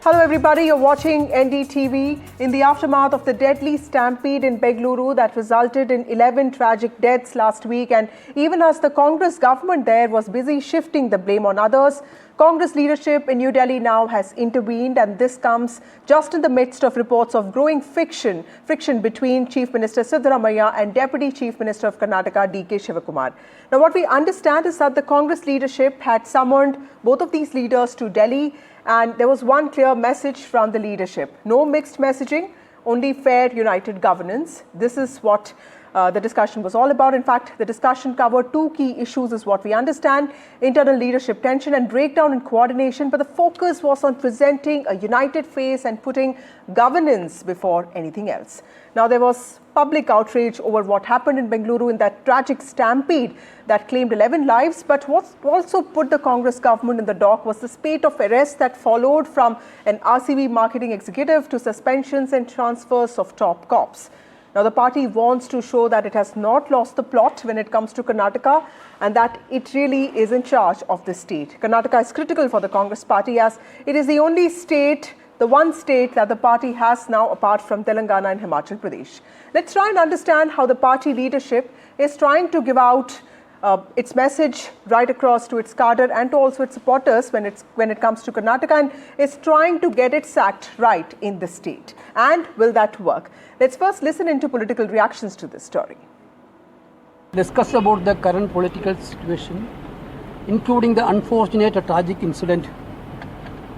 Hello everybody, you're watching NDTV. In the aftermath of the deadly stampede in Bengaluru that resulted in 11 tragic deaths last week, and even as the Congress government there was busy shifting the blame on others, Congress leadership in New Delhi now has intervened, and this comes just in the midst of reports of growing friction between Chief Minister Siddaramaiah and Deputy Chief Minister of Karnataka, D.K. Shivakumar. Now, what we understand is that the Congress leadership had summoned both of these leaders to Delhi, and there was one clear message from the leadership. No mixed messaging, only fair, united governance. This is what the discussion was all about. In fact, the discussion covered two key issues is what we understand: internal leadership tension and breakdown in coordination. But the focus was on presenting a united face and putting governance before anything else. Now, there was public outrage over what happened in Bengaluru in that tragic stampede that claimed 11 lives. But what also put the Congress government in the dock was the spate of arrests that followed, from an RCV marketing executive to suspensions and transfers of top cops. Now, the party wants to show that it has not lost the plot when it comes to Karnataka and that it really is in charge of the state. Karnataka is critical for the Congress party as it is the only state, the one state that the party has now apart from Telangana and Himachal Pradesh. Let's try and understand how the party leadership is trying to give out its message right across to its cadre and to also its supporters when it comes to Karnataka, and is trying to get its act right in the state. And will that work? Let's first listen into political reactions to this story. Discuss about the current political situation, including the unfortunate or tragic incident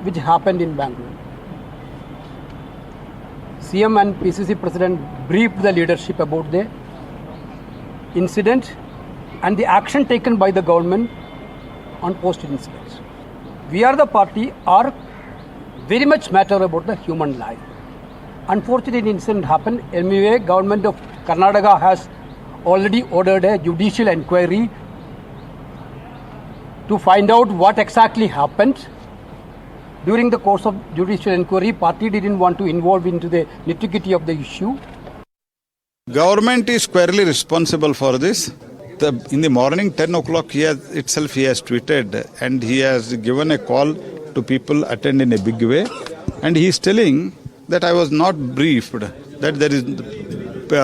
which happened in Bengaluru. CM and PCC President briefed the leadership about the incident and the action taken by the government on post-incidents. We are the party are very much matter about the human life. Unfortunate incident happened. Anyway, government of Karnataka has already ordered a judicial inquiry to find out what exactly happened. During the course of judicial inquiry, party didn't want to involve into the nitty-gritty of the issue. Government is squarely responsible for this. In the morning, 10 o'clock, he has tweeted and he has given a call to people attend in a big way. And he is telling that I was not briefed, that there is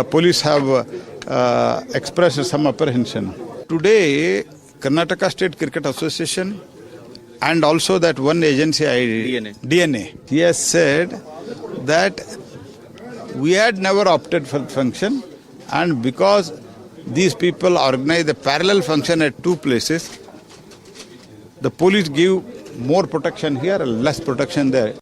police have expressed some apprehension. Today, Karnataka State Cricket Association and also that one agency, DNA, he has said that we had never opted for function, and because these people organize a parallel function at two places, the police give more protection here, less protection there.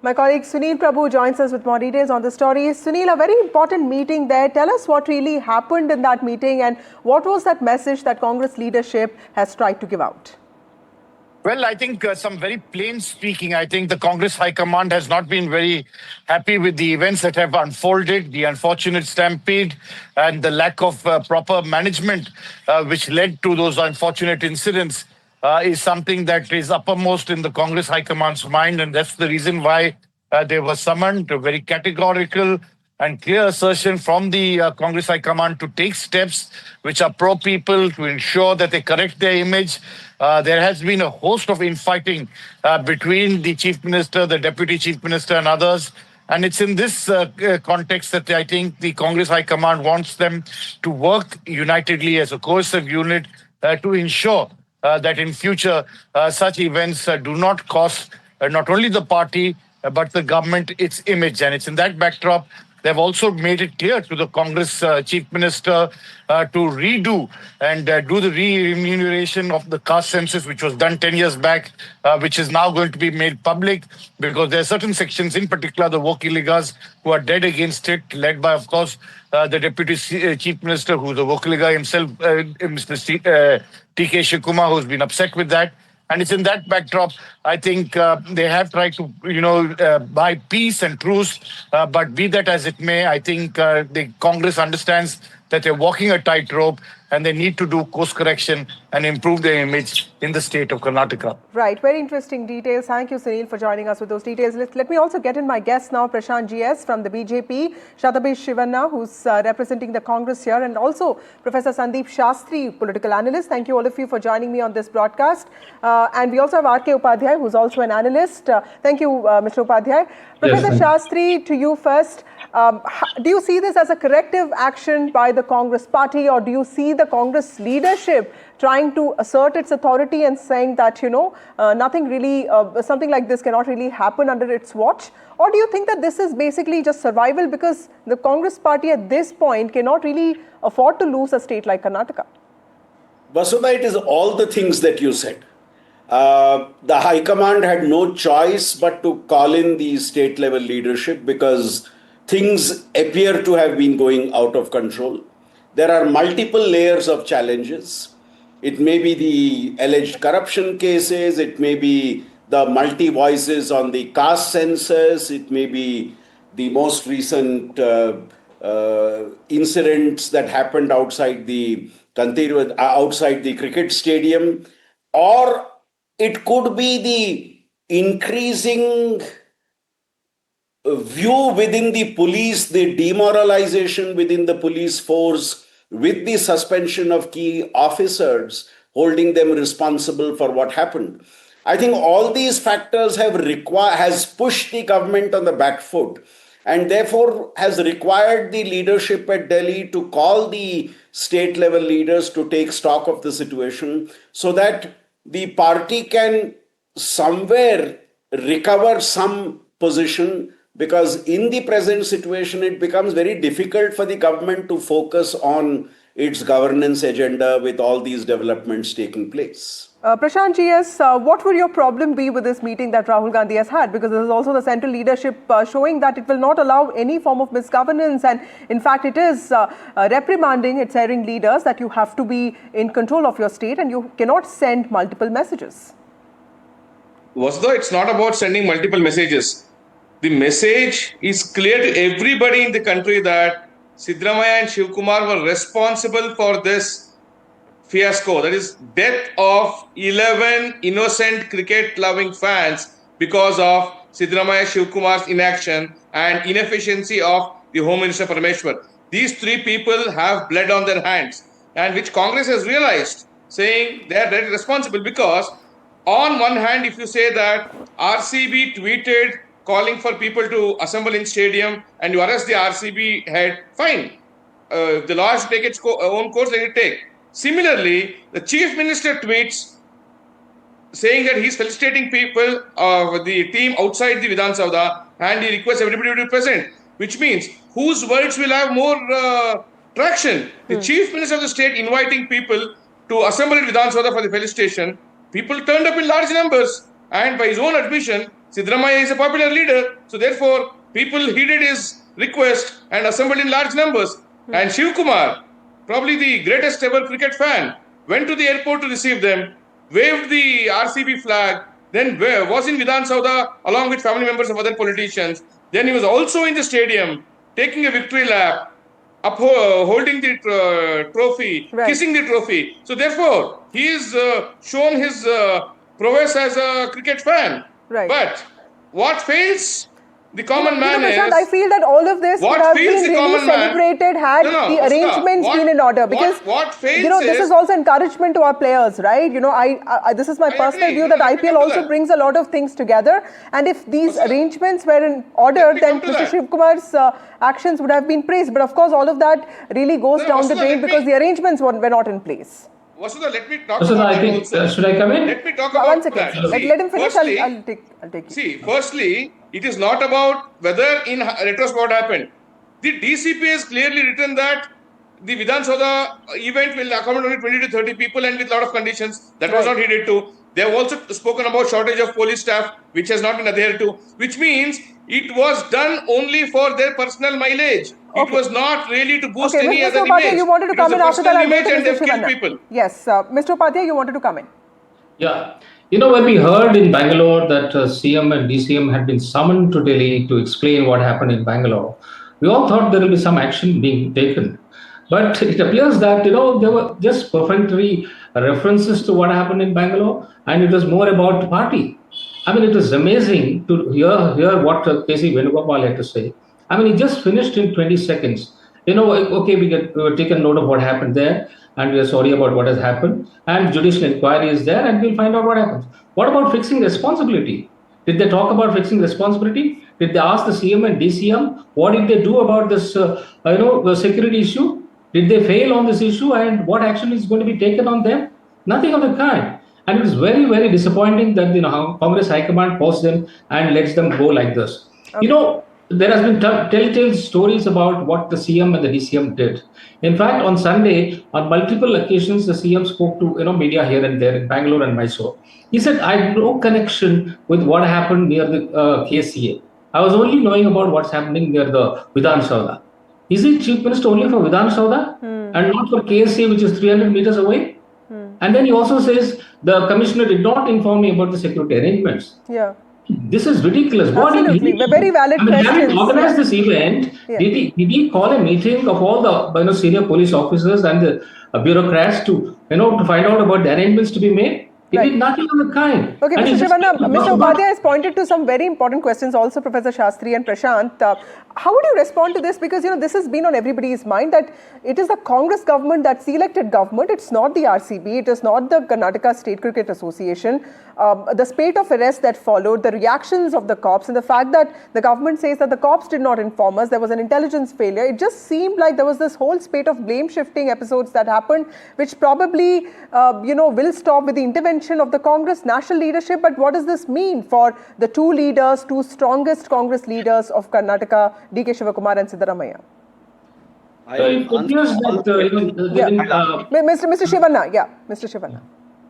My colleague Sunil Prabhu joins us with more details on the story. Sunil, a very important meeting there. Tell us what really happened in that meeting and what was that message that Congress leadership has tried to give out? Well, I think some very plain speaking, I think the Congress High Command has not been very happy with the events that have unfolded, the unfortunate stampede and the lack of proper management which led to those unfortunate incidents is something that is uppermost in the Congress High Command's mind. And that's the reason why they were summoned, a very categorical and clear assertion from the Congress High Command to take steps which are pro-people, to ensure that they correct their image. There has been a host of infighting between the Chief Minister, the Deputy Chief Minister and others. And it's in this context that I think the Congress High Command wants them to work unitedly as a cohesive unit to ensure that in future such events do not cost not only the party but the government its image. And it's in that backdrop they've also made it clear to the Congress Chief Minister to redo and do the re-remuneration of the caste census, which was done 10 years back, which is now going to be made public, because there are certain sections, in particular the Vokiligas, who are dead against it, led by, of course, the Deputy Chief Minister, who's a Vokiliga himself, Mr. T.K. Shivakumar, who's been upset with that. And it's in that backdrop, I think they have tried to, buy peace and truce. But be that as it may, I think the Congress understands that they're walking a tightrope. and they need to do course correction and improve their image in the state of Karnataka. Right, very interesting details. Thank you, Sunil, for joining us with those details. Let me also get in my guest now, Prashant GS from the BJP, Shatabesh Shivanna, who's representing the Congress here, and also Professor Sandeep Shastri, political analyst. Thank you all of you for joining me on this broadcast. And we also have R.K. Upadhyay, who's also an analyst. Thank you, Mr. Upadhyay. Professor Shastri, to you first. Do you see this as a corrective action by the Congress party, or do you see the Congress leadership trying to assert its authority and saying that, nothing really, something like this cannot really happen under its watch? Or do you think that this is basically just survival because the Congress party at this point cannot really afford to lose a state like Karnataka? Vasudha, it is all the things that you said. The High Command had no choice but to call in the state level leadership because things appear to have been going out of control. There are multiple layers of challenges. It may be the alleged corruption cases, it may be the multi-voices on the caste census, it may be the most recent incidents that happened outside the cricket stadium, or it could be the increasing view within the police, the demoralization within the police force with the suspension of key officers, holding them responsible for what happened. I think all these factors has pushed the government on the back foot, and therefore has required the leadership at Delhi to call the state level leaders to take stock of the situation so that the party can somewhere recover some position, because in the present situation, it becomes very difficult for the government to focus on its governance agenda with all these developments taking place. Prashant GS, what would your problem be with this meeting that Rahul Gandhi has had? Because this is also the central leadership showing that it will not allow any form of misgovernance, and in fact it is reprimanding its erring leaders that you have to be in control of your state and you cannot send multiple messages. Vasudha, it's not about sending multiple messages. The message is clear to everybody in the country that Siddaramaiah and Shivakumar were responsible for this fiasco, that is death of 11 innocent cricket-loving fans because of Siddaramaiah Shivakumar's inaction and inefficiency of the Home Minister Parameshwar. These three people have blood on their hands, and which Congress has realized, saying they are very responsible, because on one hand, if you say that RCB tweeted calling for people to assemble in stadium and you arrest the RCB head, fine. The law has to take its own course, let it take. Similarly, the Chief Minister tweets saying that he's felicitating people of the team outside the Vidhan Sabha and he requests everybody to be present, which means whose words will have more traction? The Chief Minister of the state inviting people to assemble in Vidhan Sabha for the felicitation. People turned up in large numbers, and by his own admission, Siddaramaiah is a popular leader, so therefore people heeded his request and assembled in large numbers. And Shivakumar, probably the greatest ever cricket fan, went to the airport to receive them, waved the RCB flag, then was in Vidhan Sabha along with family members of other politicians. Then he was also in the stadium taking a victory lap, holding the trophy, kissing the trophy. So therefore, he is shown his prowess as a cricket fan. Right. But what fails the common man Prashant, is... I feel that all of this would have been really celebrated had the arrangements been in order. Because, what fails this is also encouragement to our players, right? This is my personal view that IPL also brings a lot of things together. And if these arrangements were in order, then Mr. Shivakumar's actions would have been praised. But of course, all of that really goes down the drain because the arrangements were not in place. Vasudha, let me talk Vasudha, about I think, should I come in? Let me talk about one second. that. Let him finish. Firstly, I'll take you. See, firstly, it is not about whether in retrospect what happened. The DCP has clearly written that the Vidhan Sabha event will accommodate only 20 to 30 people and with a lot of conditions. That was not adhered to. They have also spoken about shortage of police staff, which has not been adhered to, which means it was done only for their personal mileage. It was not really to boost any other image. You wanted to come in after that. And they've killed people. Yes, Mr. Upadhyay, you wanted to come in. Yeah. When we heard in Bangalore that CM and DCM had been summoned to Delhi to explain what happened in Bangalore, we all thought there will be some action being taken. But it appears that, there were just perfunctory references to what happened in Bangalore, and it was more about party. I mean, it was amazing to hear what K.C. Venugopal had to say. I mean, he just finished in 20 seconds. Okay, we were taken note of what happened there, and we are sorry about what has happened, and judicial inquiry is there, and we'll find out what happens. What about fixing responsibility? Did they talk about fixing responsibility? Did they ask the CM and DCM what did they do about this, the security issue? Did they fail on this issue, and what action is going to be taken on them? Nothing of the kind. And it is very, very disappointing that Congress High Command posts them and lets them go like this. Okay. There has been telltale stories about what the CM and the DCM did. In fact, on Sunday, on multiple occasions, the CM spoke to media here and there in Bangalore and Mysore. He said, "I had no connection with what happened near the KCA. I was only knowing about what's happening near the Vidhan Sauda." Is he Chief Minister only for Vidhan Sauda and not for KSA, which is 300 meters away? And then he also says the commissioner did not inform me about the security arrangements. Yeah. This is ridiculous. Absolutely. Very valid questions. Having organized this event, did he call a meeting of all the senior police officers and the bureaucrats to find out about the arrangements to be made? He did nothing of the kind. Okay, Mr. Shivanna, Mr. Upadhyay has pointed to some very important questions also, Professor Shastri and Prashant. How would you respond to this? Because, this has been on everybody's mind that it is the Congress government that's the elected government. It's not the RCB. It is not the Karnataka State Cricket Association. The spate of arrests that followed, the reactions of the cops, and the fact that the government says that the cops did not inform us, there was an intelligence failure. It just seemed like there was this whole spate of blame-shifting episodes that happened, which probably, will stop with the intervention of the Congress national leadership. But what does this mean for the two strongest Congress leaders of Karnataka, D.K. Shivakumar and Siddaramaiah? Mr. Shivanna, Mr. Shivanna.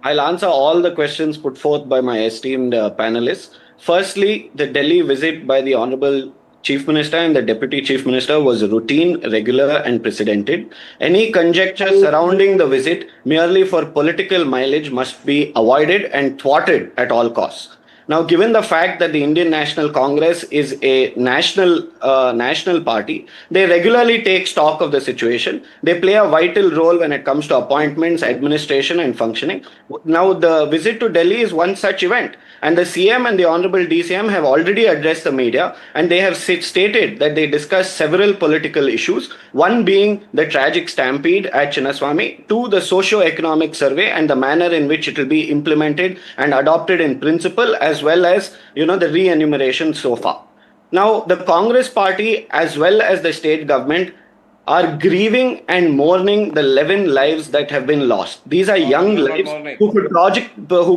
I'll answer all the questions put forth by my esteemed panelists. Firstly, the Delhi visit by the Honorable Chief Minister and the Deputy Chief Minister was routine, regular and precedented. Any conjecture surrounding the visit merely for political mileage must be avoided and thwarted at all costs. Now, given the fact that the Indian National Congress is a national party, they regularly take stock of the situation. They play a vital role when it comes to appointments, administration and functioning. Now, the visit to Delhi is one such event. And the CM and the Honorable DCM have already addressed the media, and they have stated that they discussed several political issues, one being the tragic stampede at Chinnaswamy, two, the socio-economic survey and the manner in which it will be implemented and adopted in principle, as well as, the re-enumeration so far. Now, the Congress party as well as the state government are grieving and mourning the 11 lives that have been lost. These are young lives who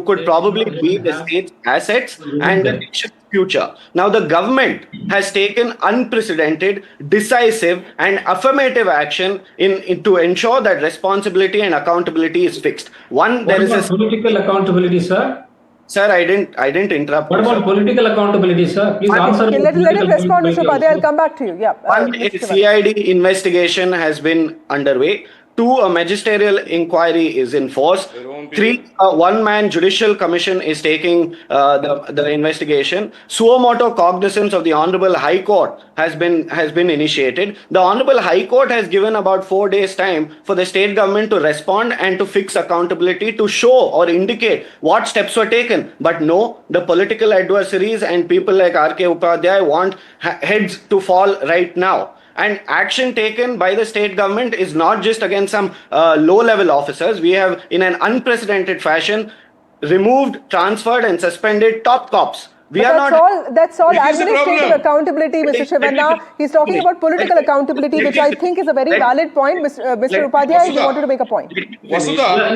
could probably be the state's assets and the nation's future. Now, the government has taken unprecedented, decisive and affirmative action to ensure that responsibility and accountability is fixed. There is political accountability, sir. Sir, I didn't interrupt. What about political accountability, sir? Please answer. Let him respond, Mr. Upadhyay. I'll come back to you. One, a CID investigation has been underway. Two, a magisterial inquiry is in force. Three, a one-man judicial commission is taking the investigation. Suo motu cognizance of the Honorable High Court has been initiated. The Honorable High Court has given about 4 days' time for the state government to respond and to fix accountability, to show or indicate what steps were taken. But no, the political adversaries and people like R.K. Upadhyay want heads to fall right now. And action taken by the state government is not just against some low-level officers. We have, in an unprecedented fashion, removed, transferred and suspended top cops. That's all administrative accountability, Mr. Shivanna. He's talking about political accountability, which I think is a very valid point. Mr. Upadhyay, you wanted to make a point. Vasudha,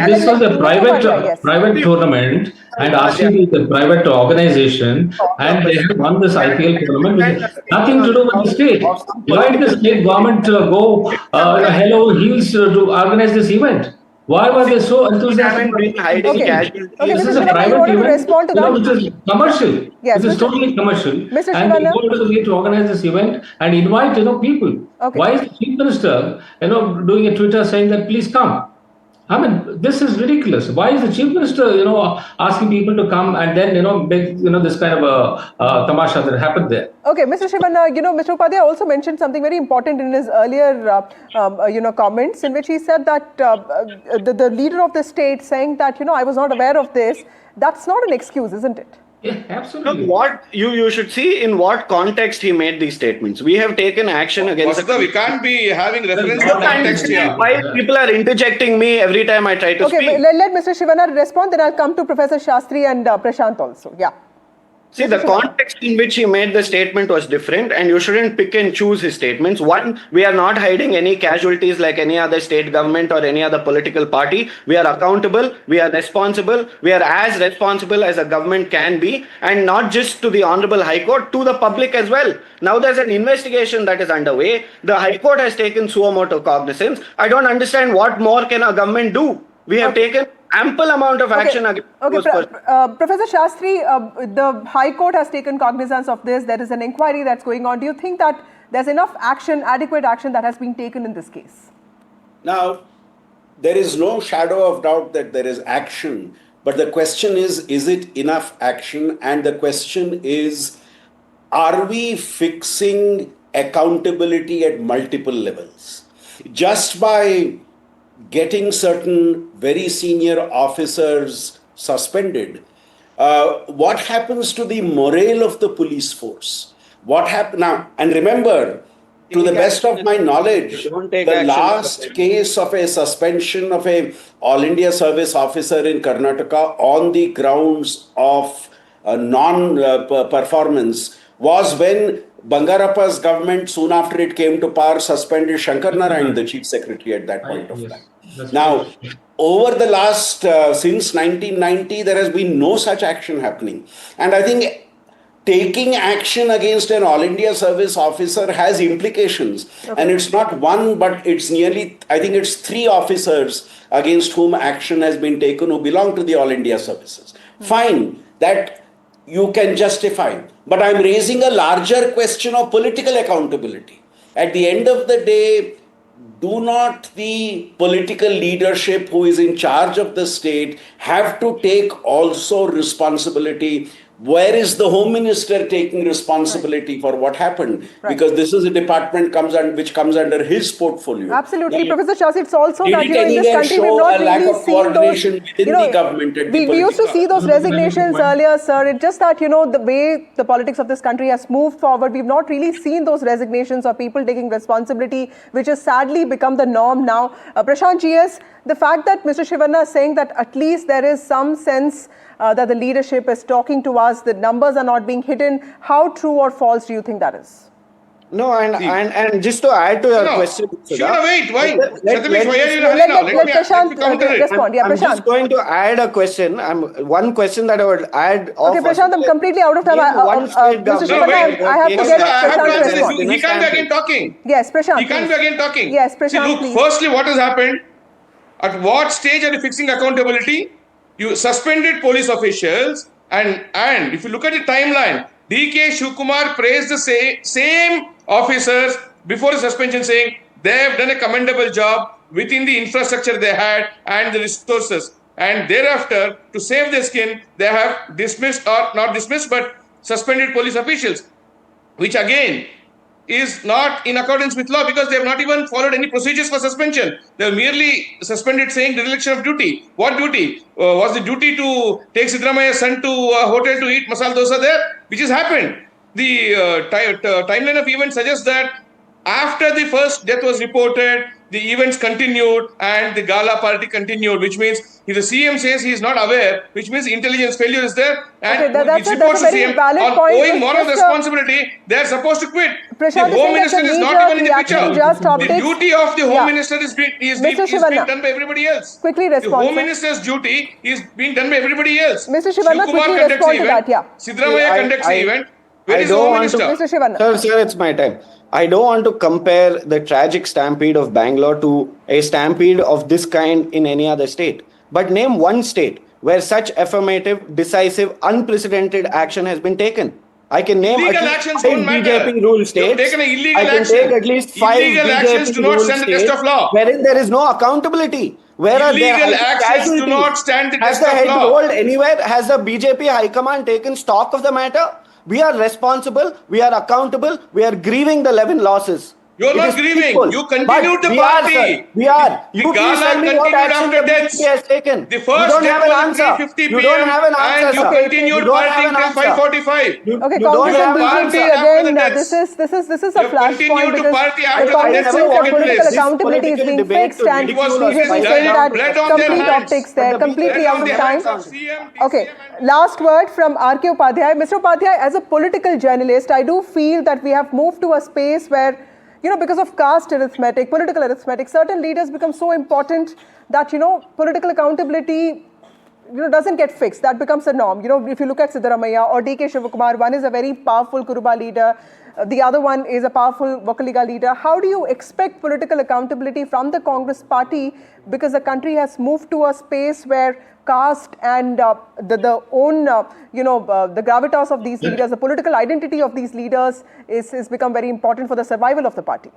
this was a private tournament, and RCB is a private organization, and they have won this IPL tournament with nothing to do with the state. Why did the state government go hello heels to organize this event? Why were they so enthusiastic? This is a private event, respond to that? Which is commercial. Yes, this is totally commercial. Mr. And Shivanna, they go to organize this event and invite people. Okay. Why is the Chief Minister doing a Twitter saying that please come? I mean, this is ridiculous. Why is the chief minister, asking people to come and then, make, this kind of a tamasha that happened there? Okay, Mr. Shivanna, Mr. Upadhyay also mentioned something very important in his earlier, comments, in which he said that the leader of the state saying that, I was not aware of this. That's not an excuse, isn't it? Yeah, absolutely. Look, what you should see in what context he made these statements. We have taken action against. We can't be having reference to context here. Why people are interjecting me every time I try to speak? Okay, let Mr. Shivanna respond, then I'll come to Professor Shastri and Prashant also. Yeah. See, the context in which he made the statement was different, and you shouldn't pick and choose his statements. One, we are not hiding any casualties like any other state government or any other political party. We are accountable, we are responsible, we are as responsible as a government can be, and not just to the Honorable High Court, to the public as well. Now there's an investigation that is underway. The High Court has taken suo motu cognizance. I don't understand what more can a government do. We have taken ample amount of action against those persons. Professor Shastri, the High Court has taken cognizance of this. There is an inquiry that's going on. Do you think that there's enough action, adequate action that has been taken in this case? Now, there is no shadow of doubt that there is action, but the question is it enough action? And the question is, are we fixing accountability at multiple levels? Just by getting certain very senior officers suspended, what happens to the morale of the police force? What happened now? And remember, to the best of my knowledge, the last case of a suspension of a All India Service officer in Karnataka on the grounds of non-performance was when Bangarappa's government, soon after it came to power, suspended Shankar Narayan, the chief secretary at that point of time. Now, over the last, since 1990, there has been no such action happening. And I think taking action against an All India Service officer has implications. Okay. And it's not one, but it's nearly, I think it's 3 officers against whom action has been taken who belong to the All India Services. Fine, that you can justify. But I'm raising a larger question of political accountability. At the end of the day, do not the political leadership who is in charge of the state have to take also responsibility? Where is the Home Minister taking responsibility for what happened? Because this is a department which comes under his portfolio. Absolutely, now, Professor Shastri, it's also that in this country we've not really seen those. The government we used to see those resignations earlier, sir. It's just that the way the politics of this country has moved forward, we've not really seen those resignations or people taking responsibility, which has sadly become the norm now. Prashant GS, the fact that Mr. Shivanna is saying that at least there is some sense that the leadership is talking to us, the numbers are not being hidden. How true or false do you think that is? No, and just to add to your question, Shivanna, wait, why? Let Prashant respond. Yeah, I'm just going to add a question. One question that I would add. Okay, Prashant, I'm completely out of time. Mr. Shivanna, I have to get Prashant to respond. He can't be again talking. Yes, Prashant. He can't be again talking. Yes, Prashant, See, look, please. Firstly, what has happened? At what stage are you fixing accountability? You suspended police officials, and if you look at the timeline, D.K. Shivakumar praised the same officers before the suspension, saying they have done a commendable job within the infrastructure they had and the resources. And thereafter, to save their skin, they have dismissed, or not dismissed, but suspended police officials, which again is not in accordance with law, because they have not even followed any procedures for suspension. They have merely suspended, saying dereliction of duty. What duty? Was the duty to take Siddaramaiah's son to a hotel to eat masala dosa there? Which has happened. The timeline of events suggests that after the first death was reported, the events continued and the gala party continued, which means if the CM says he is not aware, which means intelligence failure is there, and it supports the CM on owing moral responsibility, they are supposed to quit. Prashant, the Home Minister is not even in the picture. The duty of the Home Minister is being done by everybody else. Quickly respond. The Home Minister's duty is being done by everybody else. Mr. Shivanna, quickly respond to that. Yeah. Siddaramaiah conducts the event. Where is the Home Minister? Mr. Shivanna. Sir, it's my time. I don't want to compare the tragic stampede of Bangalore to a stampede of this kind in any other state. But name one state where such affirmative, decisive, unprecedented action has been taken. I can name illegal at actions least 5 don't BJP rule states. Taken an illegal I can action. take at least 5 illegal actions BJP do not rule stand the test states of law. wherein there is no accountability. Where are Illegal there actions do casualties? not stand the Has test the of head law. rolled anywhere? Has the BJP High Command taken stock of the matter? We are responsible, we are accountable, we are grieving the 11 losses. You are It not is grieving. peaceful. You continued But the we party. are, sir. We are. The You please gala tell me what continued action after the deaths. BJP has taken. The You first don't death have an was at answer. 3:50 You don't p.m. have an and answer, you sir. continued You don't have partying an till answer. 5:45. Okay, You don't Congress and have an BJP answer. After the again. deaths. This is You a have flashpoint continued to because party the after the Congress deaths feels have that taken political place. accountability is political being debate fixed to and ridicule BJP this is saying dialogue. that Blood on their complete hands. optics But there, the completely BJP out of their time. hands. CM, Okay, DCM and last word from R.K. Upadhyay. Mr. Upadhyay, as a political journalist, I do feel that we have moved to a space where, because of caste arithmetic, political arithmetic, certain leaders become so important that, political accountability, doesn't get fixed. That becomes a norm. If you look at Siddaramaiah or D.K. Shivakumar, one is a very powerful Kuruba leader. The other one is a powerful Vakaliga leader. How do you expect political accountability from the Congress party? Because the country has moved to a space where caste and the gravitas of these leaders, the political identity of these leaders is become very important for the survival of the party.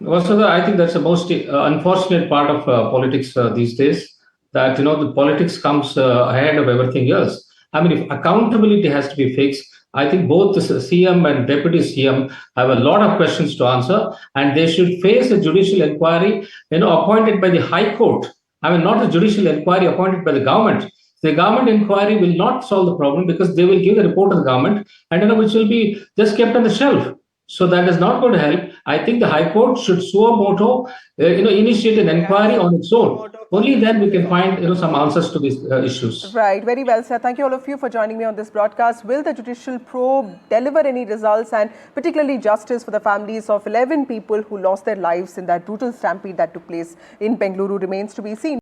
Also, I think that's the most unfortunate part of politics these days. That the politics comes ahead of everything else. I mean, if accountability has to be fixed, I think both the CM and Deputy CM have a lot of questions to answer, and they should face a judicial inquiry, appointed by the High Court. I mean, not a judicial inquiry appointed by the government. The government inquiry will not solve the problem because they will give the report to the government, and which will be just kept on the shelf. So that is not going to help. I think the High Court should suo moto, initiate an inquiry on its own. Only then we can find, some answers to these issues. Right. Very well said. Thank you all of you for joining me on this broadcast. Will the judicial probe deliver any results and particularly justice for the families of 11 people who lost their lives in that brutal stampede that took place in Bengaluru remains to be seen.